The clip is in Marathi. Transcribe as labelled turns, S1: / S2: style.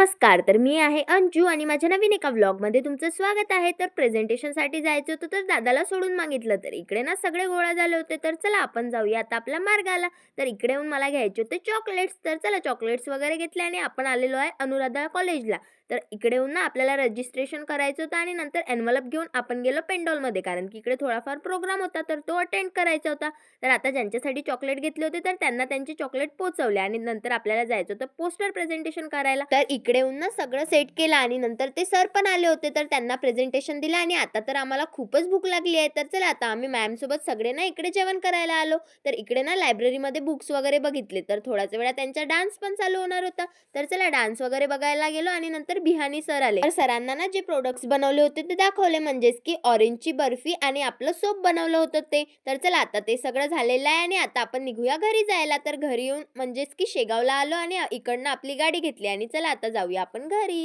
S1: नमस्कार. तर मी आहे अंजू आणि माझ्या नवीन एका व्लॉगमध्ये तुमचं स्वागत आहे. तर प्रेझेंटेशनसाठी जायचं होतं, तर दादाला सोडून मागितलं. तर इकडे ना सगळे गोळा झाले होते. तर चला आपण जाऊया आता आपल्या मार्गाला. तर इकडे येऊन मला घ्यायचे होते चॉकलेट्स. तर चला चॉकलेट्स वगैरे घेतले आणि आपण आलेलो आहे अनुराधा कॉलेजला. तर इकडे येऊन ना आपल्याला रजिस्ट्रेशन करायचं होतं आणि नंतर एन्व्हलप घेऊन आपण गेलो पेंडॉलमध्ये, कारण की इकडे थोडाफार प्रोग्राम होता तर तो अटेंड करायचा होता. तर आता ज्यांच्यासाठी चॉकलेट घेतले होते तर त्यांना त्यांचे चॉकलेट पोहोचवले आणि नंतर आपल्याला जायचं होतं पोस्टर प्रेझेंटेशन करायला. तर इकडे येऊन ना सगळं सेट केलं आणि नंतर ते सर पण आले होते, तर त्यांना प्रेझेंटेशन दिलं आणि आता तर आम्हाला खूपच भूक लागली आहे. तर चला आता आम्ही मॅम सोबत सगळे ना इकडे जेवण करायला आलो. तर इकडे ना लायब्ररीमध्ये बुक्स वगैरे बघितले, तर थोड्याच वेळा त्यांचा डान्स पण चालू होणार होता. तर चला डान्स वगैरे बघायला गेलो आणि नंतर बिहानी सर आले. तर सरांना ना जे प्रोडक्ट्स बनवले होते ते दाखवले, म्हणजेच की ऑरेंजची बर्फी आणि आपलं सोप बनवलं होतं ते. तर चला आता ते सगळं झालेलं आहे आणि आता आपण निघूया घरी जायला. तर घरी येऊन म्हणजेच की शेगावला आलो आणि इकडनं आपली गाडी घेतली आणि चला आता जाऊया आपण घरी.